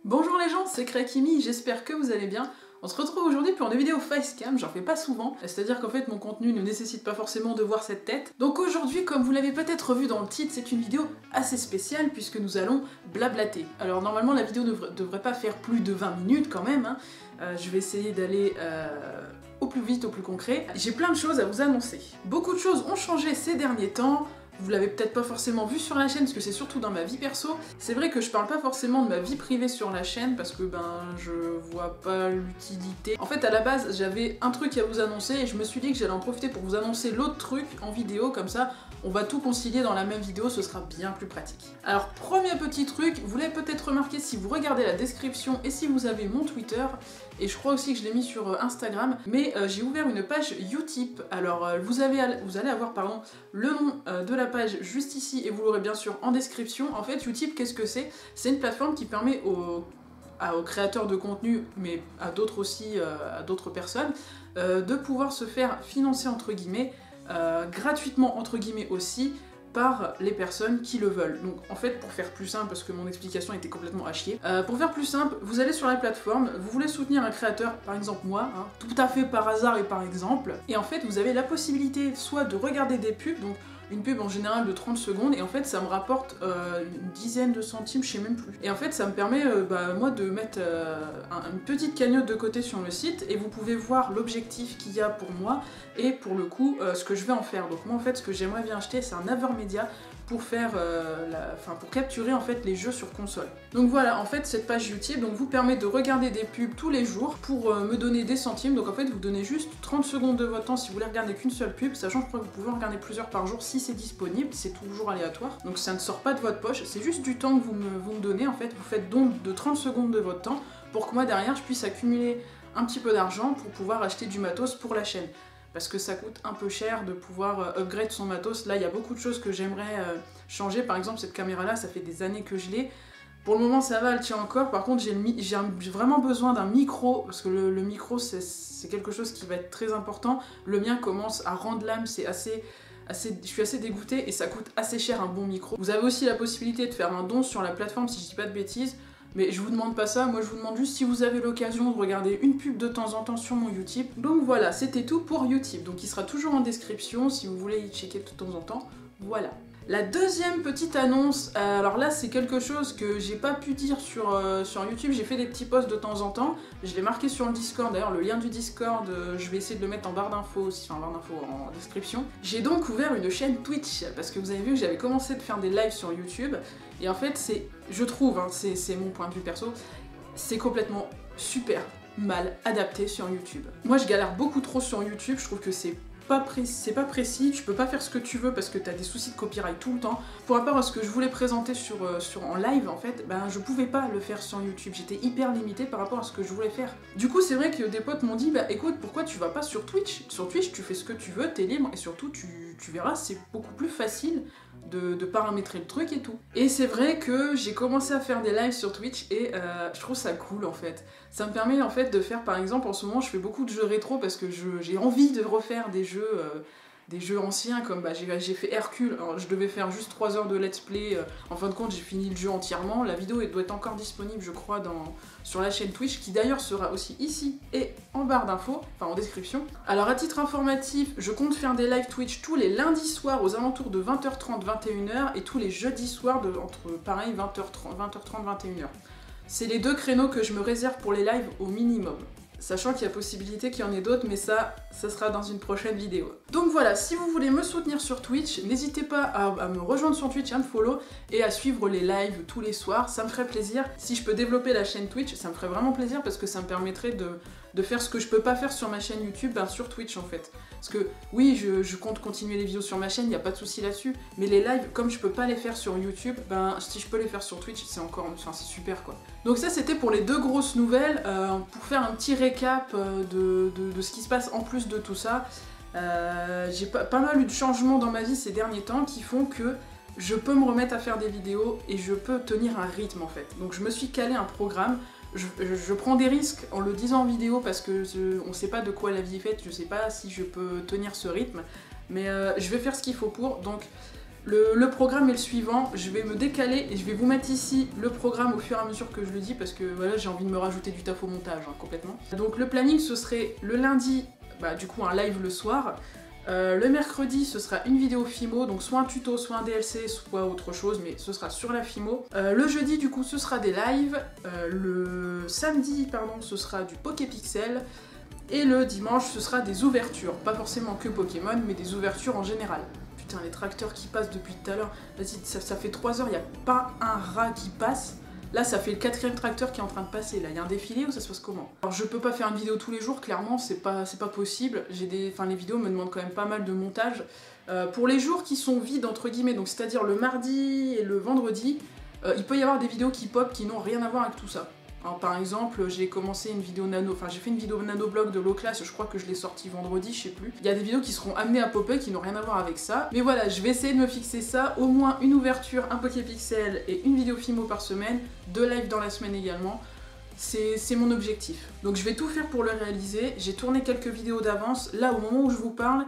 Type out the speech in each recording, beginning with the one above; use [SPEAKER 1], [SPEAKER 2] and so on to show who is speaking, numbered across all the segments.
[SPEAKER 1] Bonjour les gens, c'est Krakimi, j'espère que vous allez bien. On se retrouve aujourd'hui pour une vidéo facecam, j'en fais pas souvent, c'est-à-dire qu'en fait mon contenu ne nécessite pas forcément de voir cette tête. Donc aujourd'hui, comme vous l'avez peut-être vu dans le titre, c'est une vidéo assez spéciale puisque nous allons blablater. Alors normalement la vidéo ne devrait pas faire plus de 20 minutes quand même, hein. Je vais essayer d'aller au plus vite, au plus concret. J'ai plein de choses à vous annoncer. Beaucoup de choses ont changé ces derniers temps. Vous l'avez peut-être pas forcément vu sur la chaîne parce que c'est surtout dans ma vie perso. C'est vrai que je parle pas forcément de ma vie privée sur la chaîne parce que je vois pas l'utilité. En fait à la base j'avais un truc à vous annoncer et je me suis dit que j'allais en profiter pour vous annoncer l'autre truc en vidéo, comme ça on va tout concilier dans la même vidéo, ce sera bien plus pratique. Alors premier petit truc, vous l'avez peut-être remarqué si vous regardez la description et si vous avez mon Twitter, et je crois aussi que je l'ai mis sur Instagram, mais j'ai ouvert une page Utip. Alors vous allez avoir le nom de la page juste ici et vous l'aurez bien sûr en description. En fait Utip, qu'est-ce que c'est? C'est une plateforme qui permet aux créateurs de contenu, mais à d'autres aussi, à d'autres personnes, de pouvoir se faire financer entre guillemets, gratuitement entre guillemets aussi, par les personnes qui le veulent. Donc en fait, pour faire plus simple, parce que mon explication était complètement à chier, pour faire plus simple, vous allez sur la plateforme, vous voulez soutenir un créateur, par exemple moi, hein, tout à fait par hasard et par exemple, et en fait vous avez la possibilité soit de regarder des pubs, donc une pub en général de 30 secondes, et en fait ça me rapporte une dizaine de centimes, je sais même plus. Et en fait ça me permet moi de mettre une petite cagnotte de côté sur le site, et vous pouvez voir l'objectif qu'il y a pour moi, et pour le coup ce que je vais en faire. Donc moi en fait ce que j'aimerais bien acheter c'est un Avermedia pour faire pour capturer en fait les jeux sur console. Donc voilà, en fait cette page YouTube vous permet de regarder des pubs tous les jours pour me donner des centimes. Donc en fait vous donnez juste 30 secondes de votre temps si vous voulez regarder qu'une seule pub, sachant que je crois que vous pouvez en regarder plusieurs par jour si c'est disponible, c'est toujours aléatoire. Donc ça ne sort pas de votre poche, c'est juste du temps que vous me donnez en fait. Vous faites don de 30 secondes de votre temps pour que moi derrière je puisse accumuler un petit peu d'argent pour pouvoir acheter du matos pour la chaîne. Parce que ça coûte un peu cher de pouvoir upgrade son matos. Là, il y a beaucoup de choses que j'aimerais changer. Par exemple, cette caméra-là, ça fait des années que je l'ai. Pour le moment, ça va, elle tient encore. Par contre, j'ai vraiment besoin d'un micro, parce que le micro, c'est quelque chose qui va être très important. Le mien commence à rendre l'âme, je suis assez dégoûtée et ça coûte assez cher un bon micro. Vous avez aussi la possibilité de faire un don sur la plateforme, si je dis pas de bêtises. Mais je vous demande pas ça, moi je vous demande juste si vous avez l'occasion de regarder une pub de temps en temps sur mon Utip. Donc voilà, c'était tout pour Utip. Donc il sera toujours en description si vous voulez y checker de temps en temps. Voilà. La deuxième petite annonce, alors là c'est quelque chose que j'ai pas pu dire sur YouTube, j'ai fait des petits posts de temps en temps, je l'ai marqué sur le Discord, d'ailleurs le lien du Discord, je vais essayer de le mettre en barre d'infos aussi, enfin en barre d'infos en description. J'ai donc ouvert une chaîne Twitch, parce que vous avez vu que j'avais commencé de faire des lives sur YouTube, et en fait je trouve, hein, c'est mon point de vue perso, c'est complètement super mal adapté sur YouTube. Moi je galère beaucoup trop sur YouTube, je trouve que c'est pas précis, tu peux pas faire ce que tu veux parce que t'as des soucis de copyright tout le temps. Par rapport à ce que je voulais présenter en live, en fait, je pouvais pas le faire sur YouTube, j'étais hyper limitée par rapport à ce que je voulais faire. Du coup, c'est vrai que des potes m'ont dit, écoute, pourquoi tu vas pas sur Twitch? Sur Twitch, tu fais ce que tu veux, t'es libre, et surtout, tu verras, c'est beaucoup plus facile de paramétrer le truc et tout. Et c'est vrai que j'ai commencé à faire des lives sur Twitch et je trouve ça cool en fait. Ça me permet en fait de faire, par exemple en ce moment je fais beaucoup de jeux rétro parce que j'ai envie de refaire des jeux anciens comme j'ai fait Hercule. Alors, je devais faire juste 3 heures de let's play, en fin de compte j'ai fini le jeu entièrement. La vidéo doit être encore disponible je crois sur la chaîne Twitch qui d'ailleurs sera aussi ici et en barre d'infos, enfin en description. Alors à titre informatif, je compte faire des live Twitch tous les lundis soirs aux alentours de 20h30, 21h et tous les jeudis soirs entre pareil 20h30, 21h. C'est les deux créneaux que je me réserve pour les lives au minimum. Sachant qu'il y a possibilité qu'il y en ait d'autres, mais ça sera dans une prochaine vidéo. Donc voilà, si vous voulez me soutenir sur Twitch, n'hésitez pas à me rejoindre sur Twitch, à me follow, et à suivre les lives tous les soirs, ça me ferait plaisir. Si je peux développer la chaîne Twitch, ça me ferait vraiment plaisir, parce que ça me permettrait de faire ce que je peux pas faire sur ma chaîne YouTube, sur Twitch en fait. Parce que oui, je compte continuer les vidéos sur ma chaîne, il n'y a pas de souci là-dessus, mais les lives, comme je peux pas les faire sur YouTube, si je peux les faire sur Twitch, c'est super quoi. Donc ça c'était pour les deux grosses nouvelles, pour faire un petit récap de ce qui se passe en plus de tout ça. J'ai pas mal eu de changements dans ma vie ces derniers temps qui font que je peux me remettre à faire des vidéos et je peux tenir un rythme en fait. Donc je me suis calé un programme. Je prends des risques en le disant en vidéo parce que on sait pas de quoi la vie est faite, je sais pas si je peux tenir ce rythme, mais je vais faire ce qu'il faut pour. Donc Le programme est le suivant, je vais me décaler et je vais vous mettre ici le programme au fur et à mesure que je le dis parce que voilà, j'ai envie de me rajouter du taf au montage, hein, complètement. Donc le planning, ce serait le lundi, du coup un live le soir. Le mercredi, ce sera une vidéo Fimo, donc soit un tuto, soit un DLC, soit autre chose, mais ce sera sur la Fimo. Le jeudi, du coup, ce sera des lives. Le samedi, pardon, ce sera du Poképixel. Et le dimanche, ce sera des ouvertures. Pas forcément que Pokémon, mais des ouvertures en général. Putain, les tracteurs qui passent depuis tout à l'heure. Vas-y, ça fait 3 heures, il n'y a pas un rat qui passe. Là, ça fait le 4e tracteur qui est en train de passer. Là, il y a un défilé ou ça se passe comment? Alors, je peux pas faire une vidéo tous les jours, clairement, c'est pas possible. Les vidéos me demandent quand même pas mal de montage. Pour les jours qui sont vides, entre guillemets, donc c'est-à-dire le mardi et le vendredi, il peut y avoir des vidéos qui pop qui n'ont rien à voir avec tout ça. Alors, par exemple, j'ai commencé une vidéo j'ai fait une vidéo nano-blog de low class, je crois que je l'ai sortie vendredi, je sais plus. Il y a des vidéos qui seront amenées à popper qui n'ont rien à voir avec ça. Mais voilà, je vais essayer de me fixer ça, au moins une ouverture, un Poképixel et une vidéo Fimo par semaine, 2 lives dans la semaine également. C'est mon objectif. Donc je vais tout faire pour le réaliser. J'ai tourné quelques vidéos d'avance. Là, au moment où je vous parle,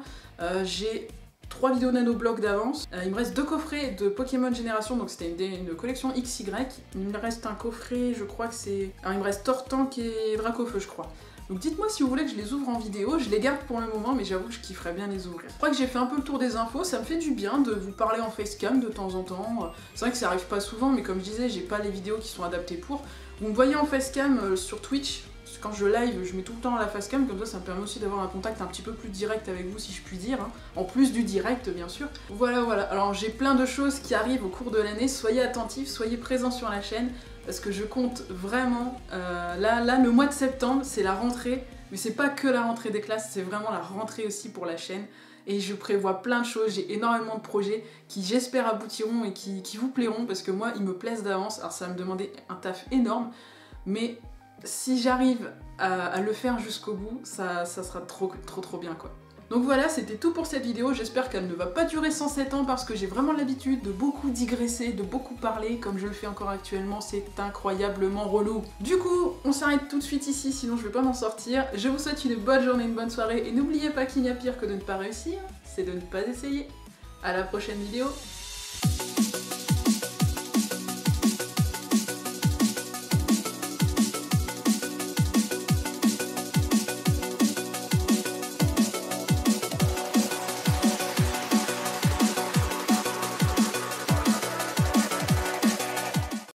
[SPEAKER 1] j'ai 3 vidéos nano-blog d'avance. Il me reste 2 coffrets de Pokémon Génération, donc c'était une collection XY. Il me reste un coffret, je crois que c'est... Alors il me reste Tortank et Dracofeu, je crois. Donc dites-moi si vous voulez que je les ouvre en vidéo, je les garde pour le moment, mais j'avoue que je kifferais bien les ouvrir. Je crois que j'ai fait un peu le tour des infos, ça me fait du bien de vous parler en facecam de temps en temps. C'est vrai que ça arrive pas souvent, mais comme je disais, j'ai pas les vidéos qui sont adaptées pour. Vous me voyez en facecam sur Twitch. Quand je live, je mets tout le temps la facecam, comme ça me permet aussi d'avoir un contact un petit peu plus direct avec vous, si je puis dire, hein. En plus du direct, bien sûr. Voilà, alors j'ai plein de choses qui arrivent au cours de l'année, soyez attentifs, soyez présents sur la chaîne, parce que je compte vraiment, là, le mois de septembre, c'est la rentrée, mais c'est pas que la rentrée des classes, c'est vraiment la rentrée aussi pour la chaîne, et je prévois plein de choses, j'ai énormément de projets qui j'espère aboutiront et qui vous plairont, parce que moi, ils me plaisent d'avance, alors ça va me demander un taf énorme, mais... si j'arrive à le faire jusqu'au bout, ça sera trop bien quoi. Donc voilà, c'était tout pour cette vidéo, j'espère qu'elle ne va pas durer 107 ans parce que j'ai vraiment l'habitude de beaucoup digresser, de beaucoup parler comme je le fais encore actuellement, c'est incroyablement relou. Du coup, on s'arrête tout de suite ici, sinon je vais pas m'en sortir. Je vous souhaite une bonne journée, une bonne soirée et n'oubliez pas qu'il n'y a pire que de ne pas réussir, c'est de ne pas essayer. À la prochaine vidéo.